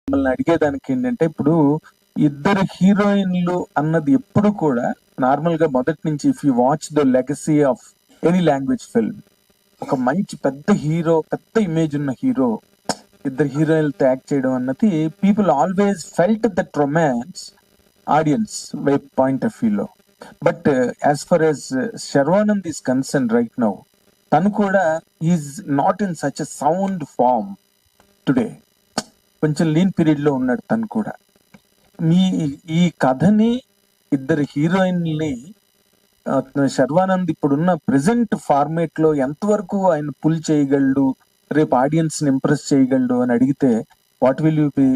మిమ్మల్ని అడిగేదానికి ఏంటంటే, ఇప్పుడు ఇద్దరు హీరోయిన్లు అన్నది ఎప్పుడు కూడా నార్మల్ గా మొదటి నుంచి if you watch the legacy of any language film, ఒక మంచి పెద్ద హీరో, పెద్ద ఇమేజ్ ఉన్న హీరో ఇద్దరు హీరోయిన్లతో యాక్ట్ చేయడం అన్నది people always felt that romance audience point of view లో. But as far as Sharwanand is concern right now, తను కూడా is not in such a sound form today. కొంచెం లీన్ పీరియడ్ లో ఉన్నాడు తను కూడా. మీ ఈ కథని, ఇద్దరు హీరోయిన్ని శర్వానంద్ ఇప్పుడున్న ప్రెసెంట్ ఫార్మేట్ లో ఎంతవరకు ఆయన పుల్ చేయగలడు, రేపు ఆడియన్స్ ని ఇంప్రెస్ చేయగలడు అని అడిగితే what will you be?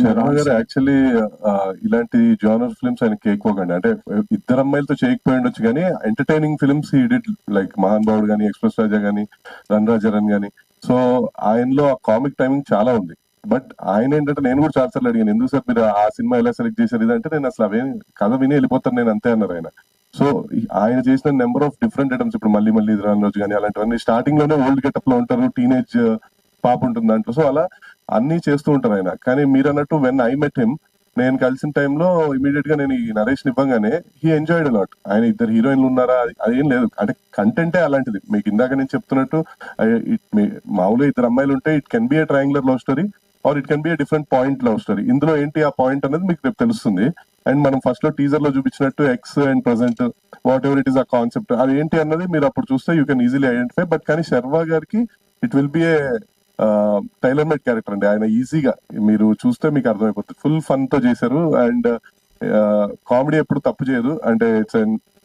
Sharma గారు యాక్చువల్లీ ఇలాంటి జానర్ ఫిల్మ్స్ ఆయనకి ఎక్కువగా, అంటే ఇద్దరు అమ్మాయిలతో చేయకపోయి ఉండొచ్చు కానీ ఎంటర్టైనింగ్ ఫిల్మ్స్ ఈ డిడ్, లైక్ మహాన్ బావుడు కానీ, ఎక్స్ప్రెస్ రాజా కానీ, రన్ రాజారన్ కానీ. సో ఆయనలో ఆ కామిక్ టైమింగ్ చాలా ఉంది. బట్ ఆయన ఏంటంటే, నేను కూడా చాలా సార్లు అడిగాను, ఎందుకు సార్ మీరు ఆ సినిమా ఎలా సెలెక్ట్ చేశారు ఇదంటే, నేను అసలు అవే కథ విని వెళ్ళిపోతాను నేను అంతే అన్నారు ఆయన. సో ఆయన చేసిన నెంబర్ ఆఫ్ డిఫరెంట్ ఐటమ్స్, ఇప్పుడు మళ్ళీ మళ్ళీ రాని రోజు కానీ అలాంటివన్నీ స్టార్టింగ్ లోనే ఓల్డ్ గెటప్ లో ఉంటారు, టీనేజ్ పాప ఉంటుంది దాంట్లో. సో అలా అన్ని చేస్తూ ఉంటారు ఆయన. కానీ మీరు అన్నట్టు వెన్ ఐ మెట్ హిమ్, నేను కలిసిన టైంలో ఇమీడియట్ గా నేను ఈ నరేష్ ఇవ్వగానే హీ ఎంజాయ్డ్ అలాట్. ఆయన ఇద్దరు హీరోయిన్లు ఉన్నారా అదేం లేదు, అంటే కంటెంటే అలాంటిది. మీకు ఇందాక నేను చెప్తున్నట్టు మామూలుగా ఇద్దరు అమ్మాయిలు ఉంటే it can be A triangular love story or it can be a different point love story. ఇందులో ఏంటి ఆ పాయింట్ అనేది మీకు రేపు తెలుస్తుంది. అండ్ మనం ఫస్ట్ లో టీజర్ లో చూపించినట్టు ex and present whatever it is ఆ కాన్సెప్ట్ అది ఏంటి అన్నది మీరు అప్పుడు చూస్తే you can easily identify. But కానీ శర్వా గారికి it will be a tailor made character అండి. ఆయన ఈజీగా మీరు చూస్తే మీకు అర్థమైపోతుంది. ఫుల్ ఫన్ తో చేశారు. అండ్ కామెడీ ఎప్పుడు తప్పు చేయదు, అంటే it's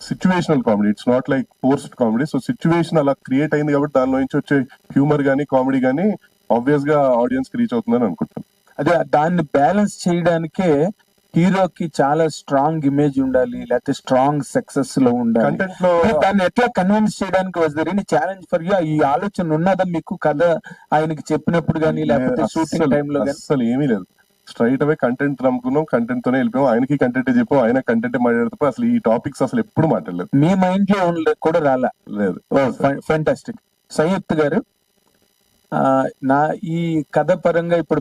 situational comedy, it's not like forced comedy. So situation అలా క్రియేట్ అయింది కాబట్టి దానిలో నుంచి వచ్చే హ్యూమర్ గానీ కామెడీ గానీ ఆబ్వియస్ గా ఆడియన్స్ కి రీచ్ అవుతుందని అనుకుంటున్నాను. అదే దాన్ని బ్యాలెన్స్ చేయడానికే హీరోకి చాలా స్ట్రాంగ్ ఇమేజ్ ఉండాలి, లేకపోతే స్ట్రాంగ్ సక్సెస్ లో ఉండాలి. కంటెంట్ లో దాన్ని ఎట్లా కన్విన్స్ చేయడానికి was there any challenge for you? ఈ ఆలోచన ఉన్నదా మీకు కథ ఆయనకి చెప్పినప్పుడు కానీ, లేకపోతే షూటింగ్ టైమ్ లో కానీ? అసలు ఏమీ లేదు, స్ట్రైట్ అవే కంటెంట్ నమ్ముకున్నాం, కంటెంట్ తోనే వెళ్ళిపోయాం. ఆయనకి కంటెంట్ చెప్పాం, ఆయన కంటెంట్ మాట్లాడుతూ అసలు ఈ టాపిక్స్ అసలు ఎప్పుడు మాట్లాడలేదు. మీ మైండ్ లో కూడా రాలా? లేదు. ఫెంటాస్టిక్. సంయుక్త గారు, నా ఈ కథ పరంగా ఇప్పుడు